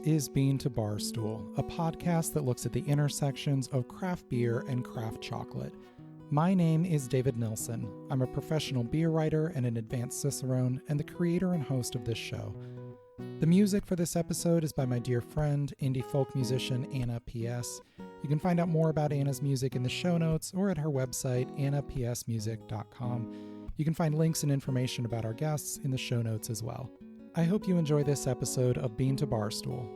is Bean to Barstool, a podcast that looks at the intersections of craft beer and craft chocolate. My name is David Nilsson. I'm a professional beer writer and an advanced cicerone, and the creator and host of this show. The music for this episode is by my dear friend, indie folk musician Anna P.S. You can find out more about Anna's music in the show notes or at her website, annapsmusic.com. You can find links and information about our guests in the show notes as well. I hope you enjoy this episode of Bean to Barstool.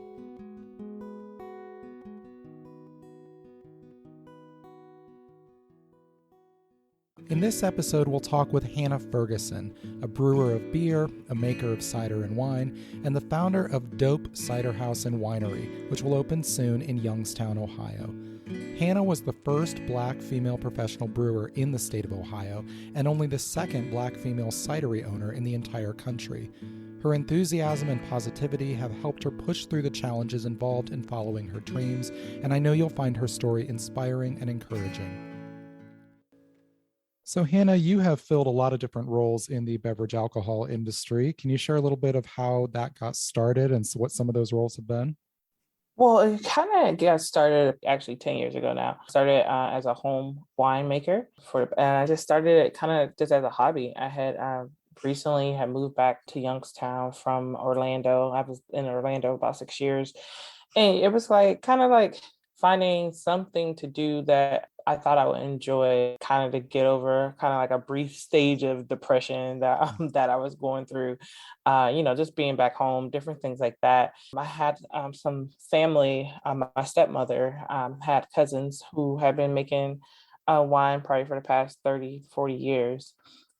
In this episode, we'll talk with Hannah Ferguson, a brewer of beer, a maker of cider and wine, and the founder of D.O.P.E Cider House and Winery, which will open soon in Youngstown, Ohio. Hannah was the first Black female professional brewer in the state of Ohio, and only the second Black female cidery owner in the entire country. Her enthusiasm and positivity have helped her push through the challenges involved in following her dreams, and I know you'll find her story inspiring and encouraging. So Hannah, you have filled a lot of different roles in the beverage alcohol industry. Can you share a little bit of how that got started and what some of those roles have been? Well, it kind of got started actually 10 years ago now. Started as a home winemaker and I just started it kind of just as a hobby. I had recently had moved back to Youngstown from Orlando. I was in Orlando about 6 years, and it was like kind of like finding something to do that I thought I would enjoy, kind of to get over kind of like a brief stage of depression that I was going through, just being back home, different things like that. I had some family, my stepmother had cousins who had been making wine probably for the past 30, 40 years.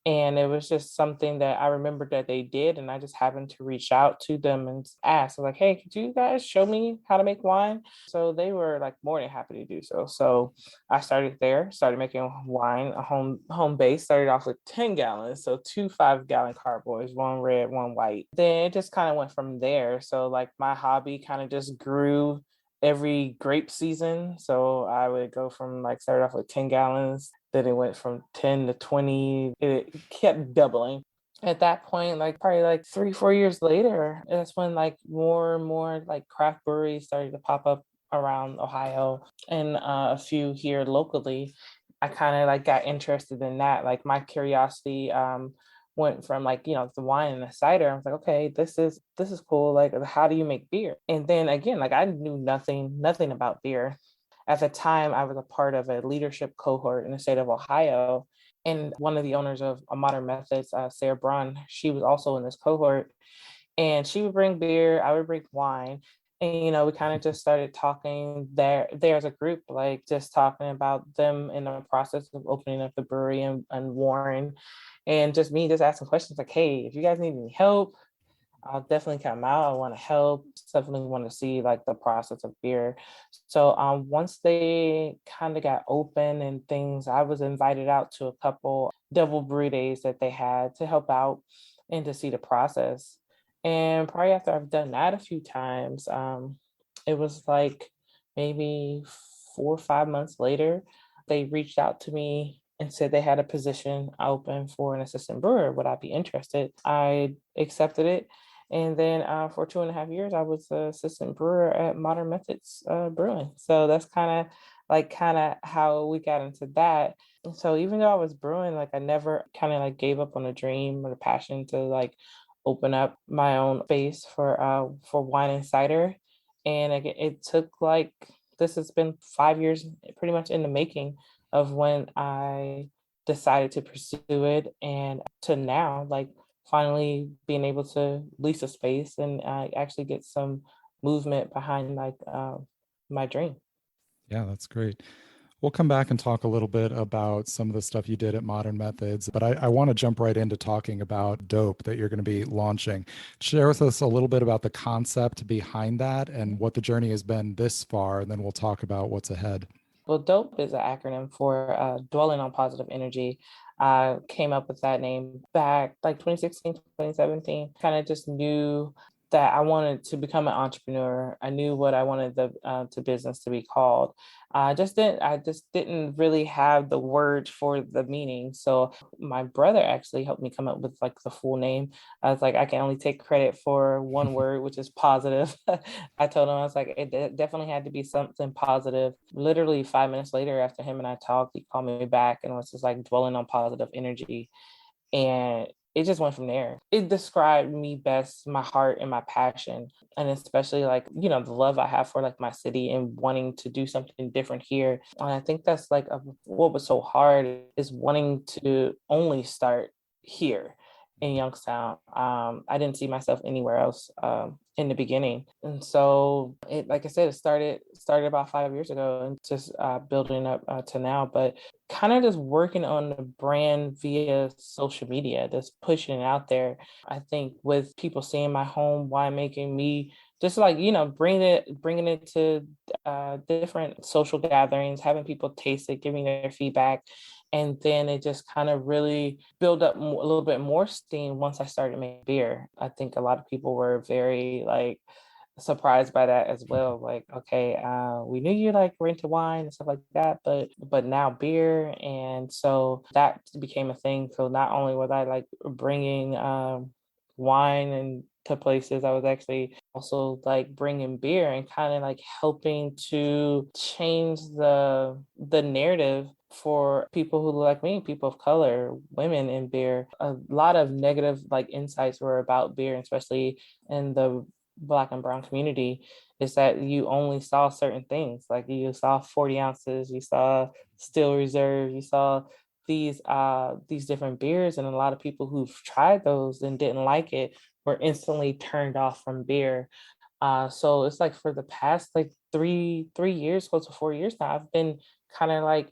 And it was just something that I remembered that they did. And I just happened to reach out to them and ask, like, hey, could you guys show me how to make wine? So they were like more than happy to do so. So I started making wine, a home base, started off with 10 gallons. So 2 5-gallon carboys, one red, one white. Then it just kind of went from there. So like my hobby kind of just grew every grape season. So I would go from started off with 10 gallons. Then it went from 10 to 20. It kept doubling. At that point, probably 3-4 years later, that's when more and more craft breweries started to pop up around Ohio and a few here locally. I kind of got interested in that. My curiosity went from the wine and the cider. I was like, okay, this is cool. How do you make beer? And then again, I knew nothing about beer. At the time, I was a part of a leadership cohort in the state of Ohio. And one of the owners of Modern Methods, Sarah Braun, she was also in this cohort. And she would bring beer, I would bring wine. And, we kind of just started talking there as a group, just talking about them in the process of opening up the brewery and Warren. And just me just asking questions like, hey, if you guys need any help, I'll definitely come out. I want to help. Definitely want to see the process of beer. So once they kind of got open and things, I was invited out to a couple double brew days that they had to help out and to see the process. And probably after I've done that a few times, it was maybe 4 or 5 months later, they reached out to me and said they had a position open for an assistant brewer. Would I be interested? I accepted it. And then for 2.5 years, I was the assistant brewer at Modern Methods Brewing. So that's kind of how we got into that. And so even though I was brewing, I never kind of gave up on the dream or the passion to open up my own space for wine and cider. And it took this has been 5 years pretty much in the making of when I decided to pursue it, and to now, finally being able to lease a space and actually get some movement behind my dream. Yeah, that's great. We'll come back and talk a little bit about some of the stuff you did at Modern Methods, but I want to jump right into talking about D.O.P.E that you're going to be launching. Share with us a little bit about the concept behind that and what the journey has been this far, and then we'll talk about what's ahead. Well, D.O.P.E is an acronym for Dwelling on Positive Energy. I came up with that name back 2016, 2017. Kind of just knew that I wanted to become an entrepreneur. I knew what I wanted the business to be called. I just didn't really have the word for the meaning. So my brother actually helped me come up with like the full name. I was like, I can only take credit for one word, which is positive. I told him, I was like, definitely had to be something positive. Literally 5 minutes later, after him and I talked, he called me back and was just like dwelling on positive energy. And it just went from there. It described me best, my heart and my passion. And especially like, the love I have for like my city and wanting to do something different here. And I think that's like what was so hard is wanting to only start here in Youngstown. I didn't see myself anywhere else in the beginning. And so it, like I said, it started about 5 years ago and just building up to now. But kind of just working on the brand via social media, just pushing it out there. I think with people seeing my home winemaking, me just like bringing it to different social gatherings, having people taste it, giving their feedback, and then it just kind of really built up a little bit more steam once I started making beer. I think a lot of people were very like surprised by that as well. Like, okay, we knew you like were into wine and stuff like that, but now beer, and so that became a thing. So not only was I like bringing wine and to places, I was actually also like bringing beer and kind of like helping to change the narrative for people who look like me, people of color, women in beer. A lot of negative like insights were about beer, especially in the Black and brown community, is that you only saw certain things. Like you saw 40 ounces, you saw still reserve, you saw these different beers, and a lot of people who've tried those and didn't like it were instantly turned off from beer. So it's like for the past like three years, close to 4 years now, I've been kind of like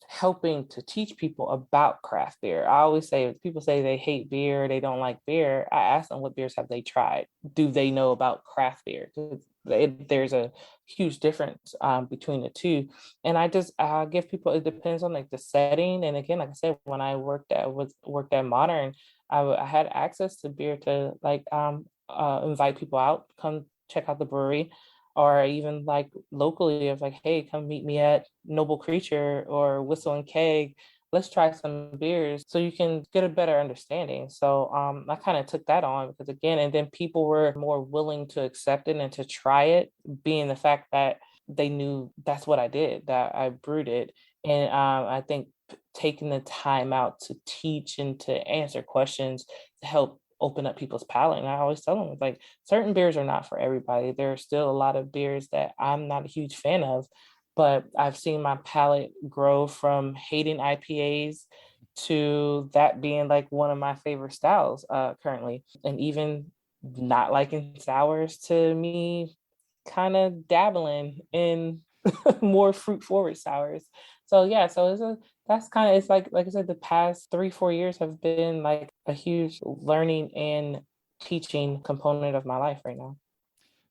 helping to teach people about craft beer. I always say, if people say they hate beer, they don't like beer, I ask them what beers have they tried? Do they know about craft beer? 'Cause there's a huge difference between the two. And I just give people, it depends on like the setting. And again, like I said, when I worked at Modern, I had access to beer to like invite people out, come check out the brewery, or even like locally of like, hey, come meet me at Noble Creature or Whistle and Keg. Let's try some beers so you can get a better understanding. So I kind of took that on because again, and then people were more willing to accept it and to try it, being the fact that they knew that's what I did, that I brewed it. And I think taking the time out to teach and to answer questions to help open up people's palate. And I always tell them, like, certain beers are not for everybody. There are still a lot of beers that I'm not a huge fan of, but I've seen my palate grow from hating IPAs to that being like one of my favorite styles currently. And even not liking sours to me kind of dabbling in more fruit forward sours. So yeah, so that's kind of, it's like I said, the past 3 4 years have been like a huge learning and teaching component of my life right now.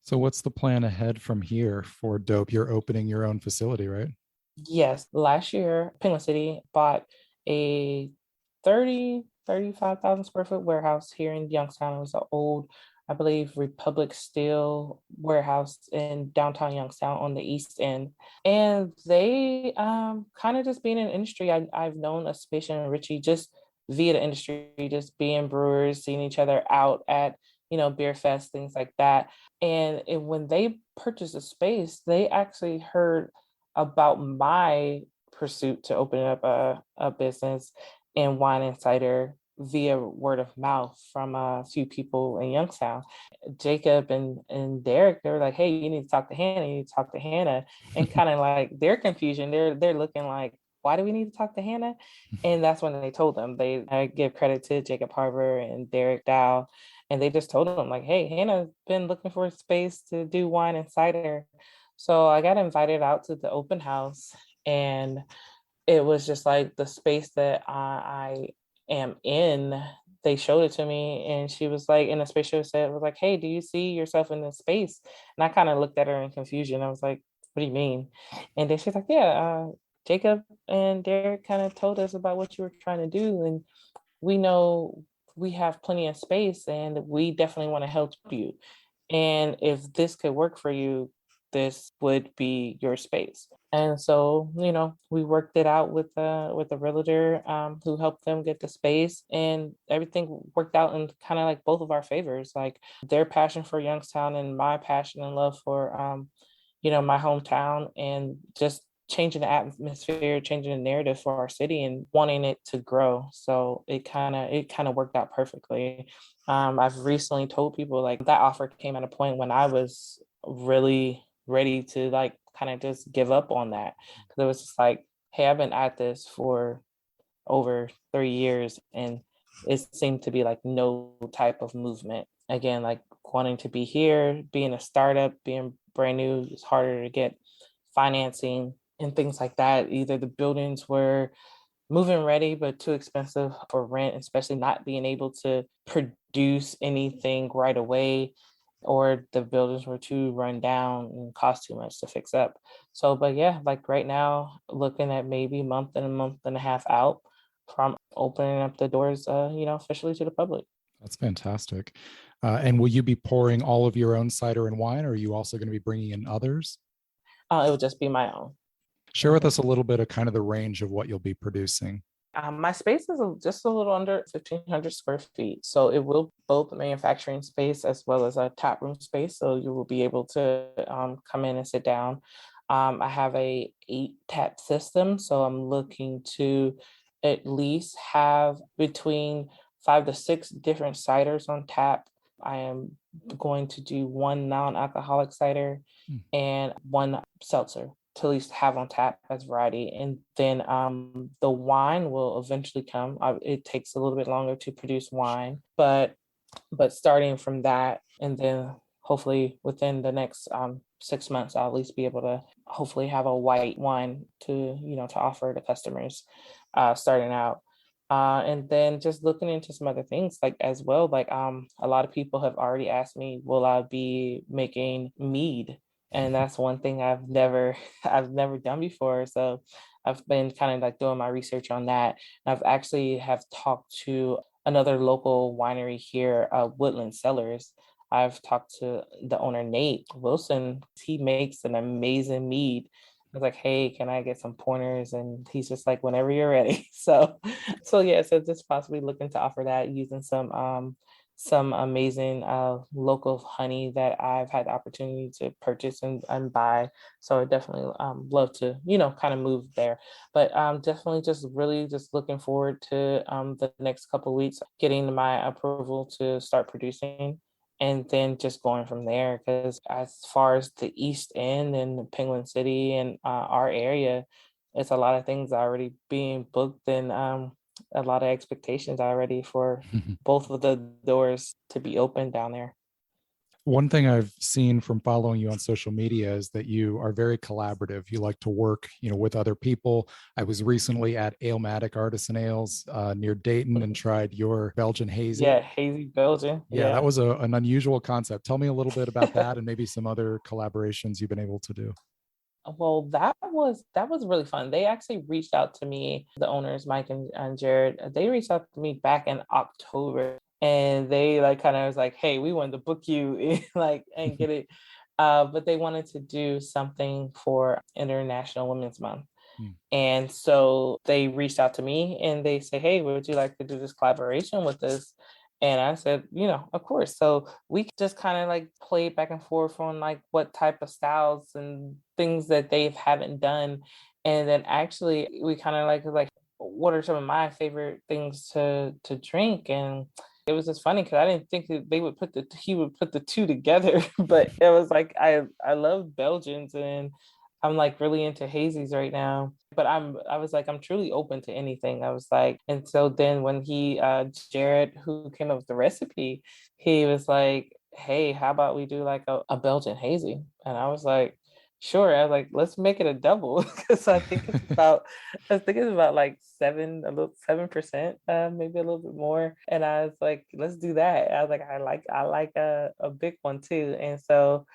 So what's the plan ahead from here for Dope? You're opening your own facility, right? Yes, last year, Penguin City bought a 35,000 square foot warehouse here in Youngstown. It was an old, I believe, Republic Steel warehouse in downtown Youngstown on the east end. And they kind of just being in the industry, I've known Aspicion and Richie just via the industry, just being brewers, seeing each other out at, beer fest, things like that. And when they purchased a space, they actually heard about my pursuit to open up a business in wine and cider via word of mouth from a few people in Youngstown. Jacob and Derek, they were like, hey, you need to talk to Hannah, you need to talk to Hannah. And kind of like their confusion, they're looking like, why do we need to talk to Hannah? And that's when they told them. I give credit to Jacob Harbour and Derek Dow. And they just told them like, hey, Hannah's been looking for a space to do wine and cider. So I got invited out to the open house, and it was just like the space that I am in. They showed it to me, and she was like, in the space she said, was like, hey, do you see yourself in this space? And I kind of looked at her in confusion. I was like, what do you mean? And then she's like, yeah, Jacob and Derek kind of told us about what you were trying to do. And we know we have plenty of space and we definitely want to help you. And if this could work for you, this would be your space. And so, we worked it out with the realtor who helped them get the space, and everything worked out in kind of like both of our favors, like their passion for Youngstown and my passion and love for my hometown, and just changing the atmosphere, changing the narrative for our city and wanting it to grow. So it kind of worked out perfectly. I've recently told people like that offer came at a point when I was really ready to like kind of just give up on that, because it was just like, hey, I've been at this for over 3 years and it seemed to be like no type of movement. Again, like wanting to be here, being a startup, being brand new, it's harder to get financing and things like that. Either the buildings were move-in ready but too expensive for rent, especially not being able to produce anything right away, or the buildings were too run down and cost too much to fix up. So, but yeah, like right now, looking at maybe a month and a half out from opening up the doors, officially to the public. That's fantastic. And will you be pouring all of your own cider and wine, or are you also going to be bringing in others? It would just be my own. Share with us a little bit of kind of the range of what you'll be producing. My space is just a little under 1,500 square feet. So it will both manufacturing space as well as a tap room space. So you will be able to come in and sit down. I have a 8 tap system. So I'm looking to at least have between 5 to 6 different ciders on tap. I am going to do one non-alcoholic cider and one seltzer to at least have on tap as variety. And then the wine will eventually come. It takes a little bit longer to produce wine, but starting from that, and then hopefully within the next 6 months, I'll at least be able to hopefully have a white wine to offer to customers starting out. And then just looking into some other things like as well, like a lot of people have already asked me, will I be making mead? And that's one thing I've never done before. So I've been kind of like doing my research on that. I've actually have talked to another local winery here, Woodland Cellars. I've talked to the owner, Nate Wilson. He makes an amazing mead. I was like, hey, can I get some pointers? And he's just like, whenever you're ready. So yeah, so just possibly looking to offer that using some amazing local honey that I've had the opportunity to purchase and buy. So I definitely love to, kind of move there. But definitely just really just looking forward to the next couple of weeks, getting my approval to start producing, and then just going from there. Because as far as the East End and Penguin City and our area, it's a lot of things already being booked, and a lot of expectations already for both of the doors to be open down there. One thing I've seen from following you on social media is that you are very collaborative. You like to work, with other people. I was recently at Alematic Artisan Ales near Dayton and tried your Belgian Hazy. Yeah, Hazy Belgian. Yeah, that Yeah. was an unusual concept. Tell me a little bit about that and maybe some other collaborations you've been able to do. Well, that was really fun. They actually reached out to me, the owners, Mike and Jared. They reached out to me back in October, and they like kind of was like, "Hey, we wanted to book you, like, and get it." But they wanted to do something for International Women's Month. And so they reached out to me and they say, hey, would you like to do this collaboration with us? And I said, of course. So we just kind of like played back and forth on like what type of styles and things that they haven't done. And then actually we kind of like what are some of my favorite things to drink? And it was just funny because I didn't think that he would put the two together, but it was like I love Belgians and I'm like really into hazies right now. But I was like, I'm truly open to anything. I was like, and so then when Jared, who came up with the recipe, he was like, hey, how about we do like a Belgian hazy? And I was like, sure. I was like, let's make it a double because I think it's about like 7%, maybe a little bit more. And I was like, let's do that. I was like, I like a big one too. And so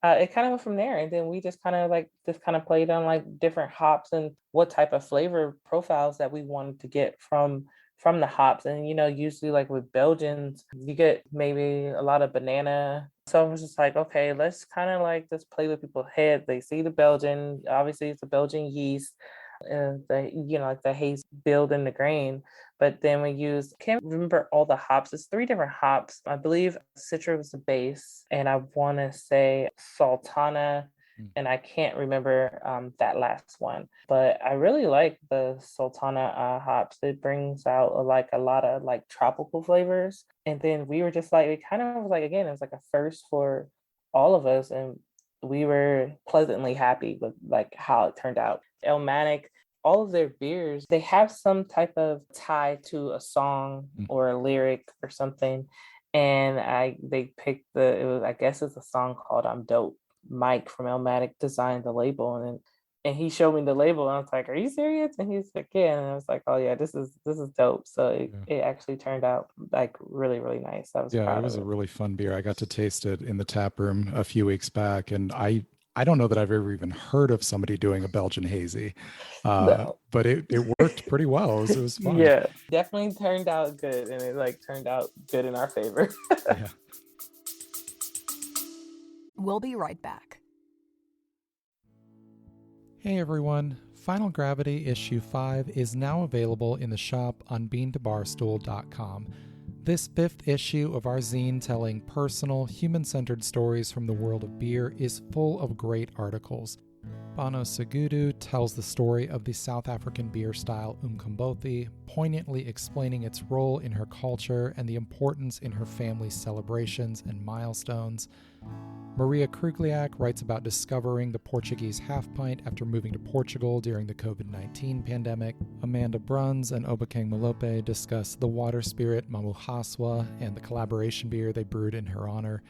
it kind of went from there. And then we just kind of played on like different hops and what type of flavor profiles that we wanted to get from from the hops. And, usually like with Belgians, you get maybe a lot of banana. So I was just like, okay, let's kind of like just play with people's heads. They see the Belgian, obviously it's a Belgian yeast, and like the haze build in the grain. But then we use, can't remember all the hops. It's 3 different hops. I believe Citra was the base, and I want to say Sultana, and I can't remember that last one. But I really like the Sultana hops. It brings out like a lot of like tropical flavors. And then we were just like, it kind of was like, again, it was like a first for all of us, and we were pleasantly happy with like how it turned out. Alematic, all of their beers, they have some type of tie to a song or a lyric or something. And they picked I guess it's a song called I'm Dope. Mike from Alematic designed the label, and he showed me the label, and I was like, "Are you serious?" And he's like, "Yeah." And I was like, "Oh yeah, this is dope." So it actually turned out like really, really nice. I was proud it of was it. a really fun beer. I got to taste it in the tap room a few weeks back, and I don't know that I've ever even heard of somebody doing a Belgian hazy, No. but it worked pretty well. It was fun. Yeah, definitely turned out good, and it like turned out good in our favor. Yeah. We'll be right back. Hey everyone, Final Gravity Issue 5 is now available in the shop on beantobarstool.com. This 5th issue of our zine telling personal, human-centered stories from the world of beer is full of great articles. Bano Segudu tells the story of the South African beer style Umkombothi, poignantly explaining its role in her culture and the importance in her family's celebrations and milestones. Maria Krugliak writes about discovering the Portuguese half pint after moving to Portugal during the COVID-19 pandemic. Amanda Bruns and Obakeng Malope discuss the water spirit Mamuhaswa and the collaboration beer they brewed in her honor.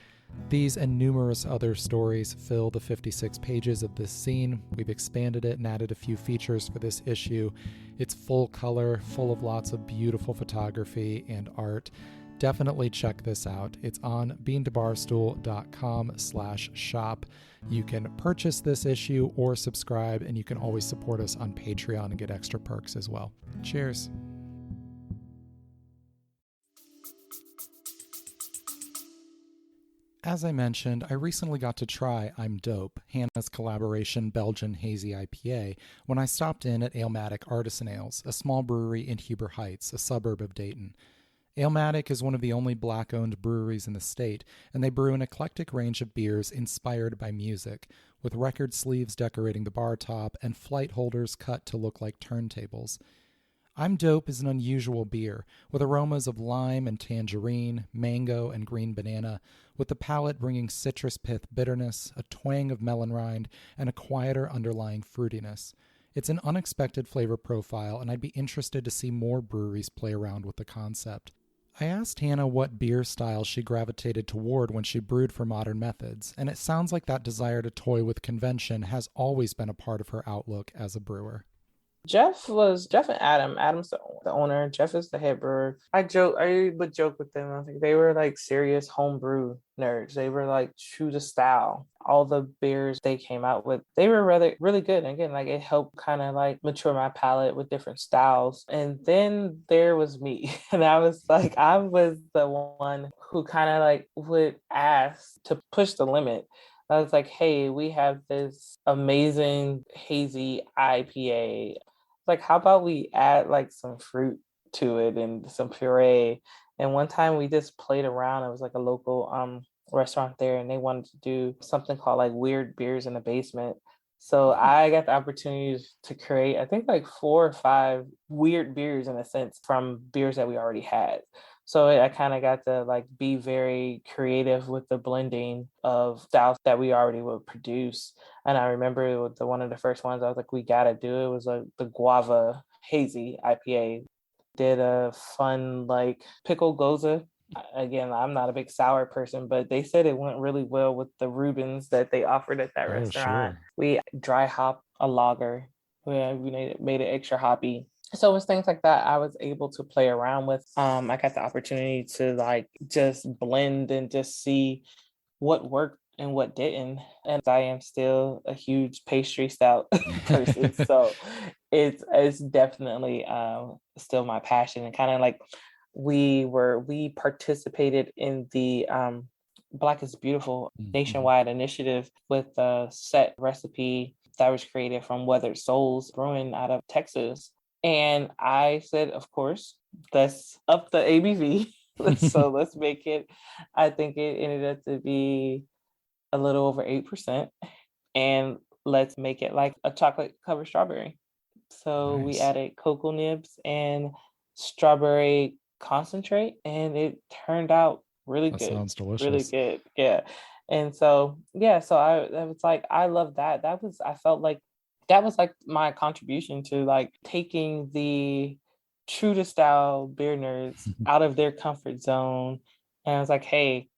These and numerous other stories fill the 56 pages of this zine. We've expanded it and added a few features for this issue. It's full color, full of lots of beautiful photography and art. Definitely check this out. It's on beantobarstool.com/shop. You can purchase this issue or subscribe, and you can always support us on Patreon and get extra perks as well. Cheers. As I mentioned, I recently got to try I'm Dope, Hannah's collaboration Belgian Hazy IPA, when I stopped in at Alematic Artisan Ales, a small brewery in Heber Heights, a suburb of Dayton. Alematic is one of the only black-owned breweries in the state, and they brew an eclectic range of beers inspired by music, with record sleeves decorating the bar top and flight holders cut to look like turntables. I'm Dope is an unusual beer, with aromas of lime and tangerine, mango and green banana, with the palate bringing citrus pith bitterness, a twang of melon rind, and a quieter underlying fruitiness. It's an unexpected flavor profile, and I'd be interested to see more breweries play around with the concept. I asked Hannah what beer style she gravitated toward when she brewed for Modern Methods, and it sounds like that desire to toy with convention has always been a part of her outlook as a brewer. Jeff and Adam. Adam's the owner. Jeff is the head brewer. I would joke with them. I think they were like serious homebrew nerds. They were like true to style. All the beers they came out with, they were really good. And again, like it helped kind of like mature my palate with different styles. And then there was me. And I was the one who kind of like would ask to push the limit. I was like, hey, we have this amazing hazy IPA. Like, how about we add like some fruit to it and some puree? And one time we just played around. It was like a local restaurant there, and they wanted to do something called like weird beers in the basement. So I got the opportunity to create, I think like 4 or 5 weird beers in a sense from beers that we already had. So I kind of got to like be very creative with the blending of styles that we already would produce. And I remember one of the first ones I was like, we got to do it was like the guava hazy IPA. Did a fun like pickle goza. Again, I'm not a big sour person, but they said it went really well with the Reubens that they offered at that restaurant. Sure. We dry hop a lager. We made it extra hoppy. So it was things like that I was able to play around with. I got the opportunity to like just blend and just see what worked and what didn't. And I am still a huge pastry stout person. So it's definitely still my passion, and kind of like we participated in the Black is Beautiful nationwide initiative with a set recipe that was created from Weathered Souls Brewing out of Texas. And I said, of course, let's up the ABV. So let's make it. I think it ended up to be a little over 8%. And let's make it like a chocolate covered strawberry. So we added cocoa nibs and strawberry concentrate, and it turned out really good. Sounds delicious. Really good. Yeah. And so, so I was like, I love that. I felt like that was like my contribution to like taking the true to style beer nerds out of their comfort zone. And I was like, hey,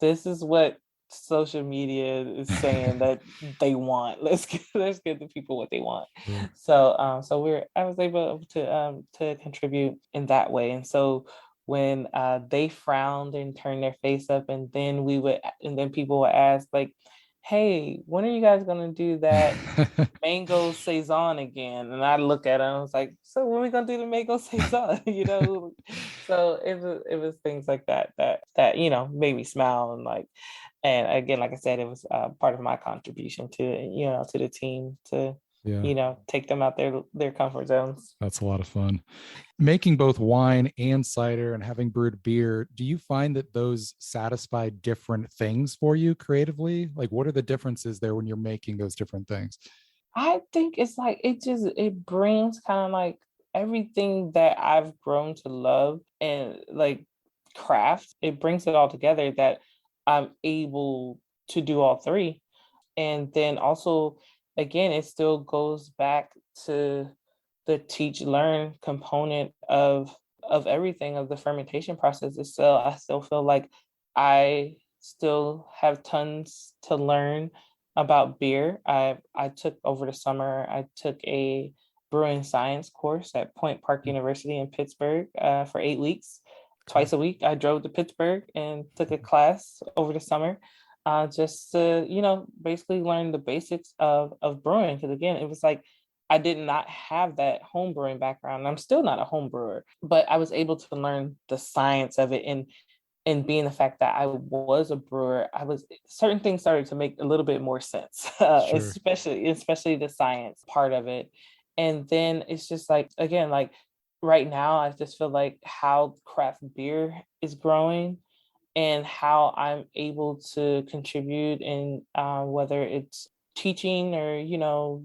this is what social media is saying that they want. Let's give the people what they want. So I was able to contribute in that way. And so when they frowned and turned their face up, and then people would ask like, hey, when are you guys gonna do that mango saison again? And I look at them, I was like, so when are we gonna do the mango saison? So it was things like that made me smile, and like, and again, like I said, it was part of my contribution to to the team to take them out their comfort zones. That's a lot of fun. Making both wine and cider and having brewed beer, do you find that those satisfy different things for you creatively? Like, what are the differences there when you're making those different things? I think it's like it brings kind of like everything that I've grown to love and like craft. It brings it all together that I'm able to do all three. And then also, again, it still goes back to the teach learn component of everything, of the fermentation process. I still feel like I still have tons to learn about beer. I took over the summer, I took a brewing science course at Point Park University in Pittsburgh for 8 weeks. Twice a week, I drove to Pittsburgh and took a class over the summer, just to, basically learn the basics of brewing. Because again, it was like, I did not have that home brewing background. I'm still not a home brewer, but I was able to learn the science of it. And being the fact that I was a brewer, certain things started to make a little bit more sense, Sure. especially the science part of it. And then it's just like, again, like right now, I just feel like how craft beer is growing and how I'm able to contribute in whether it's teaching or,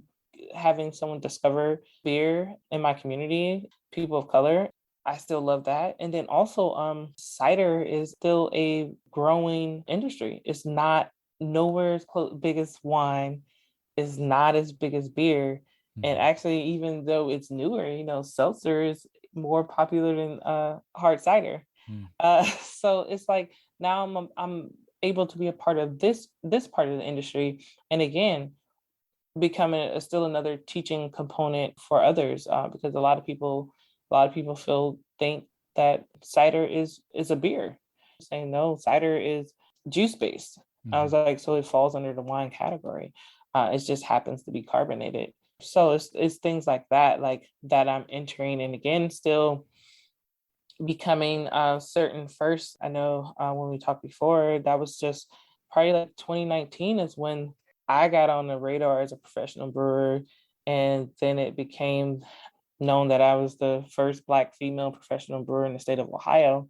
having someone discover beer in my community, people of color. I still love that. And then also cider is still a growing industry. It's not nowhere as big as wine, is not as big as beer. And actually, even though it's newer, seltzer is more popular than hard cider. So it's like now I'm able to be a part of this part of the industry, and again, becoming still another teaching component for others, because a lot of people think that cider is a beer. Saying no, cider is juice based. I was like, so it falls under the wine category. It just happens to be carbonated. So it's things like that I'm entering, and again, still becoming certain first. I know when we talked before, that was just probably like 2019 is when I got on the radar as a professional brewer, and then it became known that I was the first Black female professional brewer in the state of Ohio.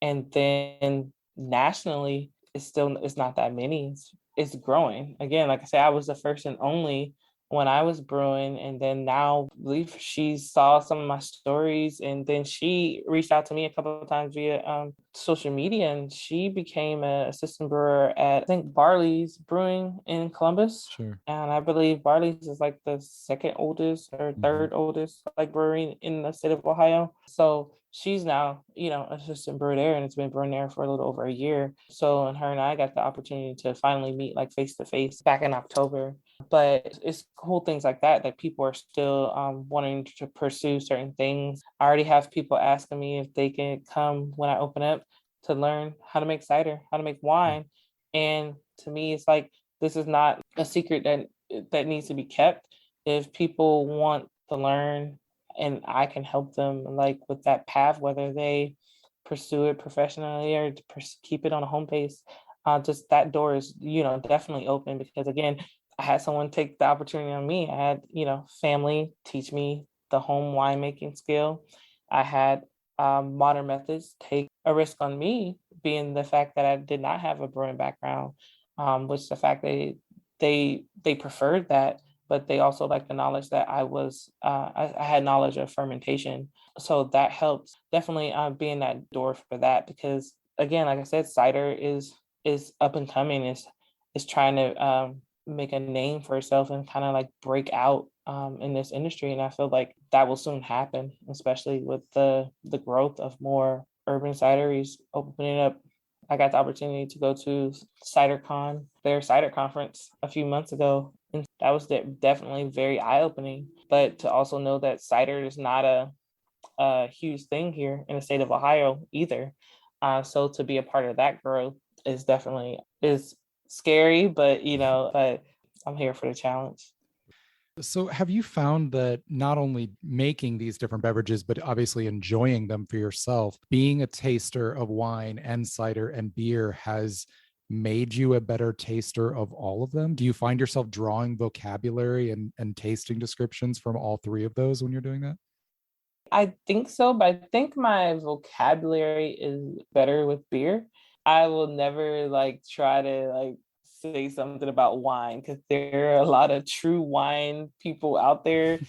And then nationally, it's not that many. It's growing. Again, like I said, I was the first and only when I was brewing, and then now I believe she saw some of my stories, and then she reached out to me a couple of times via social media, and she became an assistant brewer at, I think, Barley's Brewing in Columbus. Sure. And I believe Barley's is like the second oldest or third oldest like brewery in the state of Ohio. So she's now, assistant brewer there, and it's been brewing there for a little over a year. So, and her and I got the opportunity to finally meet like face to face back in October. But it's cool things like that people are still wanting to pursue certain things. I already have people asking me if they can come when I open up to learn how to make cider, how to make wine. And to me, it's like, this is not a secret that needs to be kept. If people want to learn, and I can help them like with that path, whether they pursue it professionally or to keep it on a home base. Just that door is, definitely open, because again, I had someone take the opportunity on me. I had, family teach me the home winemaking skill. I had Modern Methods take a risk on me, being the fact that I did not have a brewing background, which the fact they preferred that, but they also like the knowledge that I had knowledge of fermentation. So that helps definitely being that door for that, because again, like I said, cider is up and coming, is trying to make a name for itself and kind of like break out in this industry. And I feel like that will soon happen, especially with the growth of more urban cideries opening up. I got the opportunity to go to CiderCon, their cider conference a few months ago. And that was definitely very eye-opening. But to also know that cider is not a huge thing here in the state of Ohio either. So to be a part of that growth is scary, but but I'm here for the challenge. So have you found that not only making these different beverages, but obviously enjoying them for yourself, being a taster of wine and cider and beer has made you a better taster of all of them? Do you find yourself drawing vocabulary and tasting descriptions from all three of those when you're doing that? I think so, but I think my vocabulary is better with beer. I will never like try to like say something about wine, because there are a lot of true wine people out there,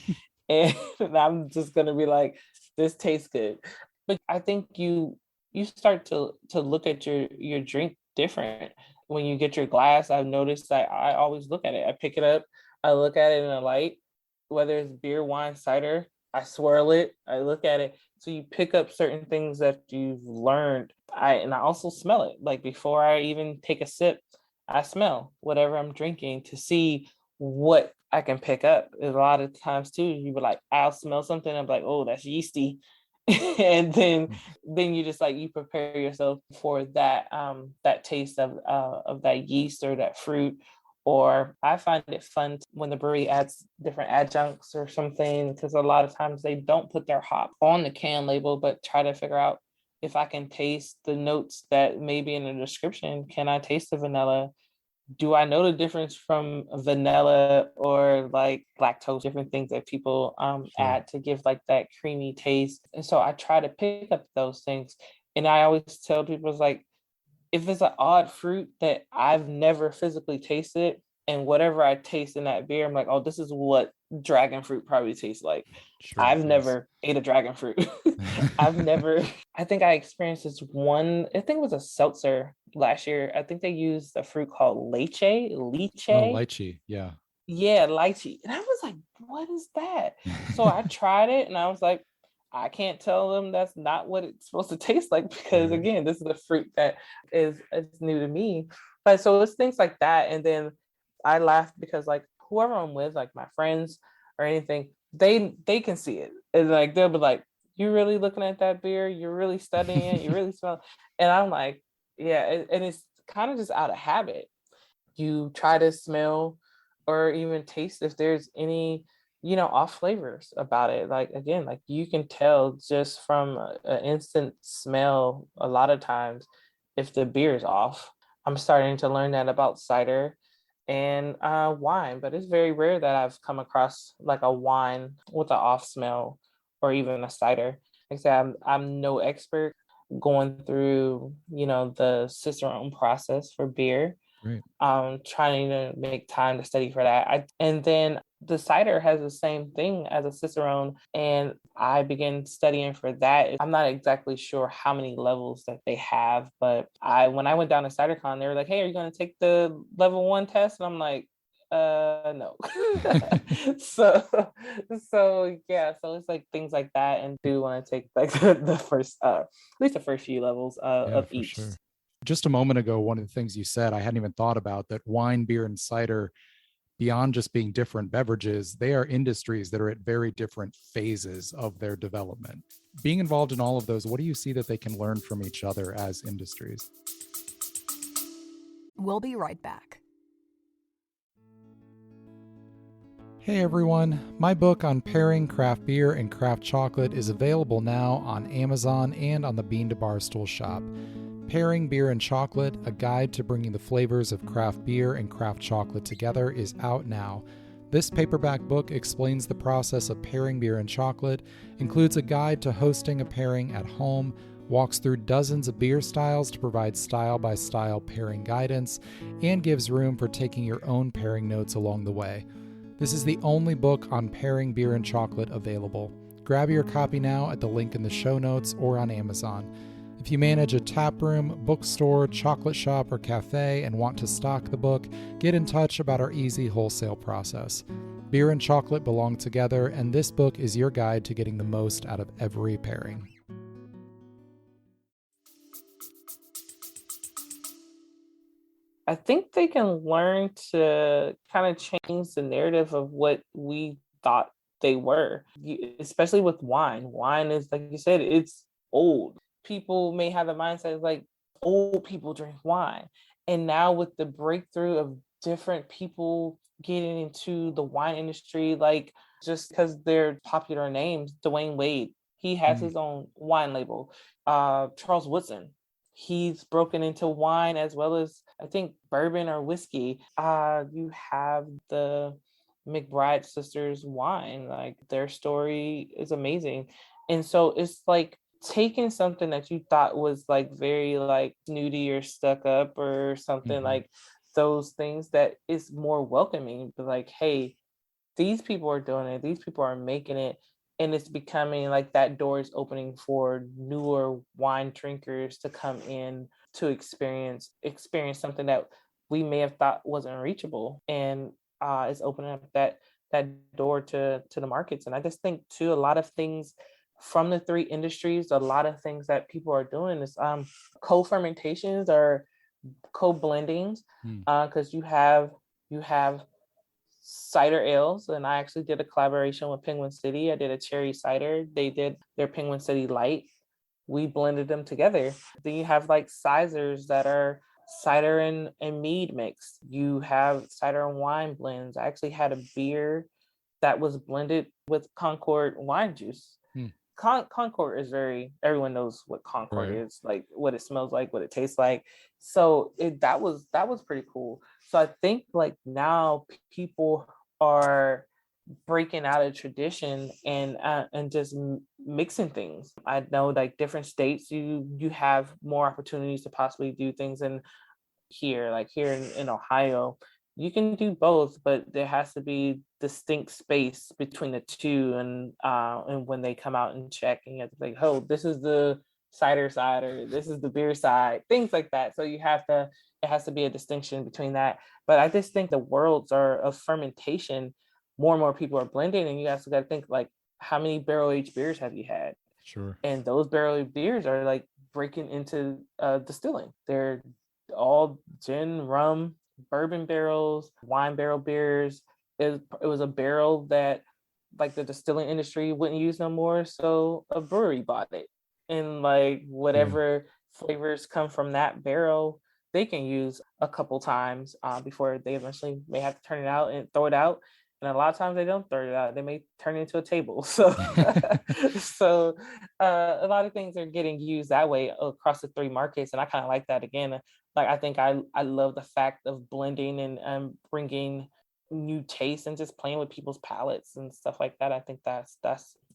and I'm just gonna be like, this tastes good. But I think you start to look at your drink different when you get your glass. I've noticed that I always look at it. I pick it up, I look at it in a light, whether it's beer, wine, cider. I swirl it, I look at it. So you pick up certain things that you've learned. I also smell it. Like before I even take a sip, I smell whatever I'm drinking to see what I can pick up. A lot of times too, you be like, I'll smell something, I'm like, oh, that's yeasty. And then you just like, you prepare yourself for that taste of that yeast or that fruit. Or I find it fun when the brewery adds different adjuncts or something, because a lot of times they don't put their hop on the can label, but try to figure out if I can taste the notes that may be in the description. Can I taste the vanilla? Do I know the difference from vanilla or like lactose, different things that people Sure. add to give like that creamy taste? And so I try to pick up those things. And I always tell people, it's like, if it's an odd fruit that I've never physically tasted, and whatever I taste in that beer, I'm like, oh, this is what dragon fruit probably tastes like. Sure. I've Yes. never ate a dragon fruit. I think I experienced this one, I think it was a seltzer last year. I think they used a fruit called lychee. Oh, lychee. Yeah. Yeah, lychee. And I was like, what is that? So I tried it and I was like, I can't tell them that's not what it's supposed to taste like, because Right. again, this is a fruit that is new to me. But so it's things like that. And then I laugh because like whoever I'm with, like my friends or anything, they can see it. And like they'll be like, you really looking at that beer? You're really studying it, you really smell it. And I'm like, yeah, and it's kind of just out of habit. You try to smell or even taste if there's any off flavors about it. Like again, like you can tell just from an instant smell a lot of times if the beer is off. I'm starting to learn that about cider and wine, but it's very rare that I've come across like a wine with an off smell or even a cider. Like I said, I'm no expert going through the Cicerone process for beer, Great. trying to make time to study for that. And then the cider has the same thing as a Cicerone, and I began studying for that. I'm not exactly sure how many levels that they have, but when I went down to CiderCon, they were like, hey, are you going to take the level 1 test? And I'm like, no. so yeah, so it's like things like that, and do want to take like the first at least the first few levels Yeah, of for each. sure. Just a moment ago, one of the things you said, I hadn't even thought about, that wine, beer, and cider, beyond just being different beverages, they are industries that are at very different phases of their development. Being involved in all of those, what do you see that they can learn from each other as industries? We'll be right back. Hey everyone, my book on pairing craft beer and craft chocolate is available now on Amazon and on the Bean to Barstool shop. Pairing Beer and Chocolate, a guide to bringing the flavors of craft beer and craft chocolate together, is out now. This paperback book explains the process of pairing beer and chocolate, includes a guide to hosting a pairing at home, walks through dozens of beer styles to provide style-by-style pairing guidance, and gives room for taking your own pairing notes along the way. This is the only book on pairing beer and chocolate available. Grab your copy now at the link in the show notes or on Amazon. If you manage a tap room, bookstore, chocolate shop, or cafe and want to stock the book, get in touch about our easy wholesale process. Beer and chocolate belong together, and this book is your guide to getting the most out of every pairing. I think they can learn to kind of change the narrative of what we thought they were, especially with wine. Wine is, like you said, it's old. People may have the mindset of like old people drink wine. And now with the breakthrough of different people getting into the wine industry, like just because they're popular names, Dwayne Wade, he has his own wine label. Charles Woodson, he's broken into wine as well as I think bourbon or whiskey. You have the McBride sisters wine, like their story is amazing. And so it's like taking something that you thought was like very like snooty or stuck up or something like those things that is more welcoming, but like, hey, these people are doing it, these people are making it, and it's becoming like that door is opening for newer wine drinkers to come in to experience something that we may have thought wasn't reachable, and it's opening up that door to the markets. And I just think too, a lot of things from the three industries, a lot of things that people are doing is co-fermentations or co-blendings, because you have cider ales, and I actually did a collaboration with Penguin City. I did a cherry cider. They did their Penguin City Light. We blended them together. Then you have like ciders that are cider and mead mix. You have cider and wine blends. I actually had a beer that was blended with Concord wine juice. Concord is everyone knows what Concord is, like what it smells like, what it tastes like. So that was pretty cool. So I think like now people are breaking out of tradition and just mixing things. I know like different states, you have more opportunities to possibly do things. And here, like here in Ohio, you can do both, but there has to be distinct space between the two. And when they come out and check, and you have to be like, oh, this is the cider side, or this is the beer side, things like that. So it has to be a distinction between that. But I just think the worlds are of fermentation. More and more people are blending, and you also got to think like, how many barrel aged beers have you had? Sure. And those barrel aged beers are like breaking into distilling. They're all gin, rum, bourbon barrels, wine barrel beers. It was a barrel that like the distilling industry wouldn't use no more, so a brewery bought it, and like whatever flavors come from that barrel they can use a couple times before they eventually may have to turn it out and throw it out. And a lot of times they don't throw it out, they may turn it into a table. So a lot of things are getting used that way across the three markets, and I kind of like that. Again, like I think I love the fact of blending and bringing new tastes and just playing with people's palates and stuff like that. I think that's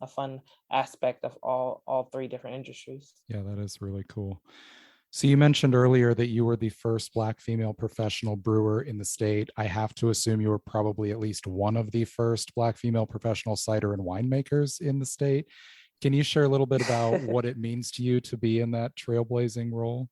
a fun aspect of all three different industries. Yeah, that is really cool. So you mentioned earlier that you were the first Black female professional brewer in the state. I have to assume you were probably at least one of the first Black female professional cider and winemakers in the state. Can you share a little bit about what it means to you to be in that trailblazing role?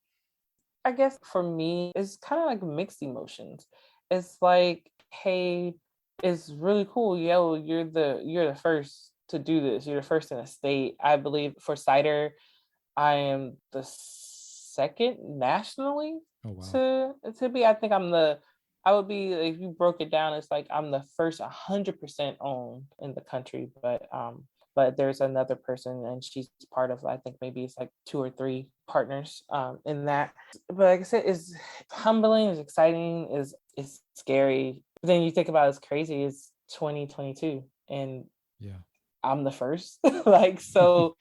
I guess for me, it's kind of like mixed emotions. It's like, hey, it's really cool. Yo, you're the first to do this. You're the first in the state. I believe for cider, I am the second nationally to be. I think I would be, if you broke it down, it's like I'm the first 100% owned in the country, but there's another person and she's part of, I think maybe it's like 2 or 3 partners in that. But like I said, it's humbling, it's exciting, it's scary. But then you think about it's crazy, is 2022, and Yeah. I'm the first. Like, so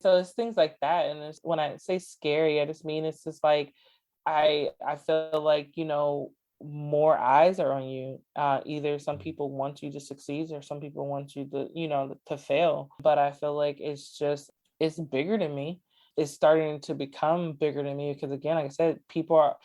it's things like that. And it's, when I say scary, I just mean it's just like I feel like, more eyes are on you. Either some people want you to succeed or some people want you to, to fail. But I feel like it's bigger than me. It's starting to become bigger than me because, again, like I said, people are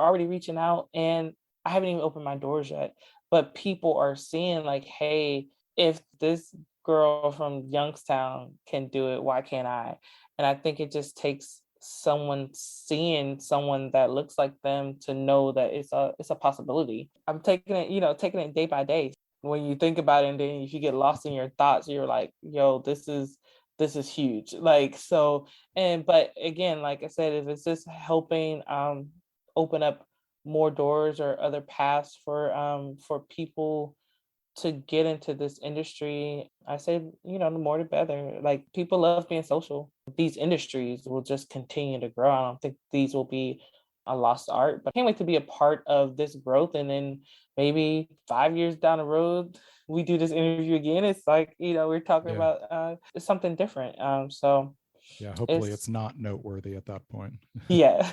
already reaching out, and I haven't even opened my doors yet. But people are seeing like, hey, if this girl from Youngstown can do it, why can't I? And I think it just takes someone seeing someone that looks like them to know that it's a possibility. I'm taking it day by day. When you think about it, and then if you get lost in your thoughts, you're like, yo, this is huge. Like, so, but again, like I said, if it's just helping open up more doors or other paths for people to get into this industry, I say, the more the better. Like, people love being social. These industries will just continue to grow. I don't think these will be a lost art, but I can't wait to be a part of this growth. And then maybe 5 years down the road, we do this interview again. It's like, we're talking Yeah. about something different. So Yeah. Hopefully it's not noteworthy at that point. yeah.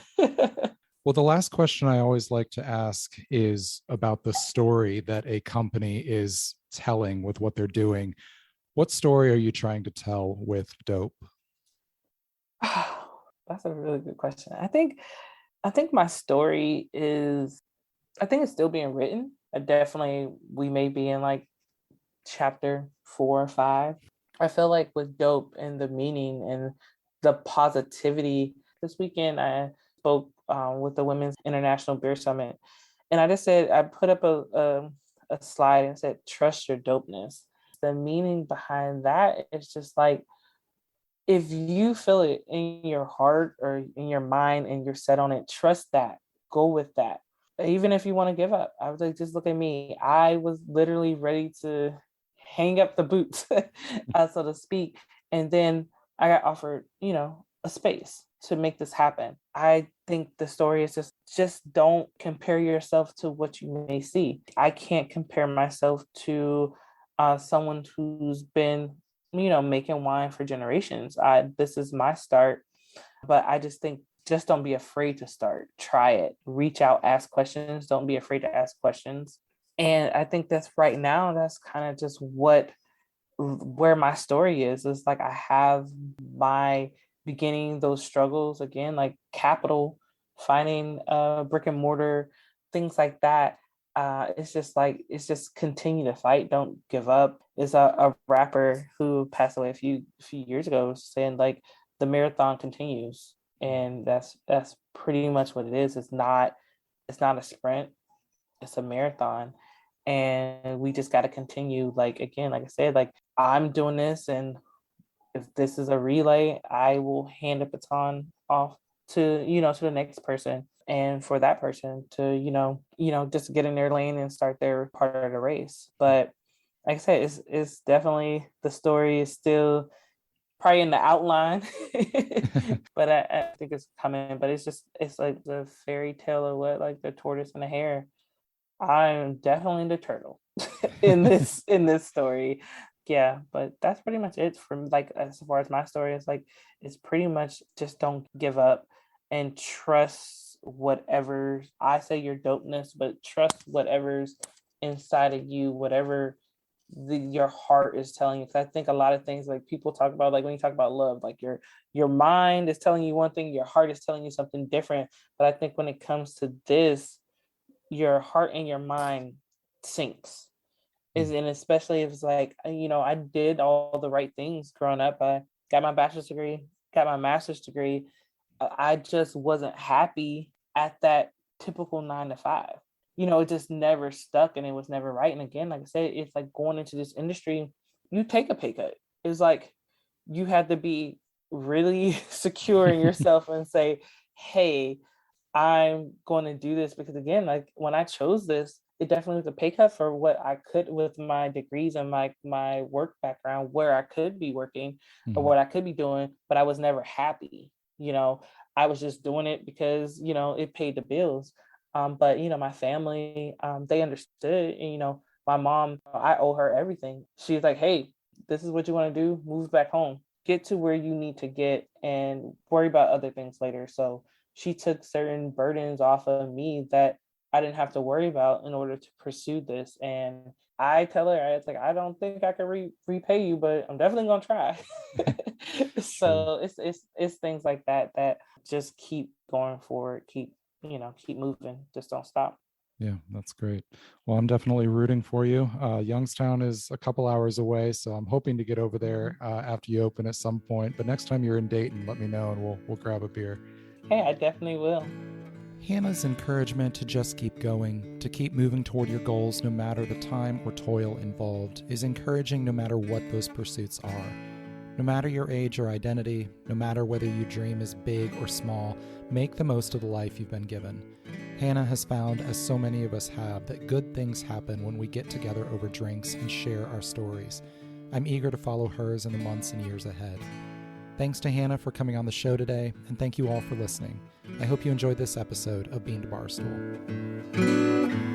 Well, the last question I always like to ask is about the story that a company is telling with what they're doing. What story are you trying to tell with D.O.P.E? That's a really good question. I think my story I think it's still being written. We may be in like chapter 4 or 5. I feel like with D.O.P.E and the meaning and the positivity. This weekend, I spoke with the Women's International Beer Summit, and I put up a slide and said, "Trust your dopeness." The meaning behind that is just like, if you feel it in your heart or in your mind and you're set on it, trust that. Go with that. Even if you want to give up. I was like, just look at me. I was literally ready to hang up the boots, so to speak. And then I got offered, a space to make this happen. I think the story is just don't compare yourself to what you may see. I can't compare myself to someone who's been, making wine for generations. This is my start, but I just think, just don't be afraid to start. Try it. Reach out, ask questions. Don't be afraid to ask questions. And I think that's right now, that's kind of just where my story is. It's like I have my beginning, those struggles again, like capital, finding brick and mortar, things like that. It's just continue to fight. Don't give up. It's a rapper who passed away a few years ago saying like, the marathon continues. And that's pretty much what it is. It's not a sprint, it's a marathon. And we just got to continue. Like, again, like I said, like, I'm doing this, and if this is a relay, I will hand the baton off to the next person, and for that person to just get in their lane and start their part of the race. But like I said, it's definitely, the story is still probably in the outline, but I think it's coming. But it's like the fairy tale of what, like the tortoise and the hare. I'm definitely the turtle in this story. Yeah, but that's pretty much it from, like, as far as my story is. Like, it's pretty much just don't give up and trust whatever, I say your dopeness, but trust whatever's inside of you, whatever your heart is telling you. Because I think a lot of things, like, people talk about, like when you talk about love, like your mind is telling you one thing, your heart is telling you something different. But I think when it comes to this, your heart and your mind syncs. And especially if it's like, I did all the right things growing up. I got my bachelor's degree, got my master's degree. I just wasn't happy at that typical 9 to 5. It just never stuck, and it was never right. And again, like I said, it's like going into this industry, you take a pay cut. It's like you have to be really secure in yourself and say, hey, I'm going to do this. Because again, like, when I chose this, it definitely was a pay cut for what I could with my degrees and my work background, where I could be working or what I could be doing, but I was never happy. I was just doing it because, it paid the bills. But my family, they understood, and My mom, I owe her everything. She's like, hey, this is what you want to do, move back home, get to where you need to get and worry about other things later. So she took certain burdens off of me that I didn't have to worry about in order to pursue this. And I tell her, it's like, I don't think I can repay you, but I'm definitely gonna try. So it's things like that that just keep going forward, keep moving, just don't stop. Yeah, that's great. Well, I'm definitely rooting for you. Youngstown is a couple hours away, so I'm hoping to get over there after you open at some point. But next time you're in Dayton, let me know and we'll grab a beer. Hey, I definitely will. Hannah's encouragement to just keep going, to keep moving toward your goals no matter the time or toil involved, is encouraging no matter what those pursuits are. No matter your age or identity, no matter whether you dream is big or small, make the most of the life you've been given. Hannah has found, as so many of us have, that good things happen when we get together over drinks and share our stories. I'm eager to follow hers in the months and years ahead. Thanks to Hannah for coming on the show today, and thank you all for listening. I hope you enjoyed this episode of Bean to Barstool.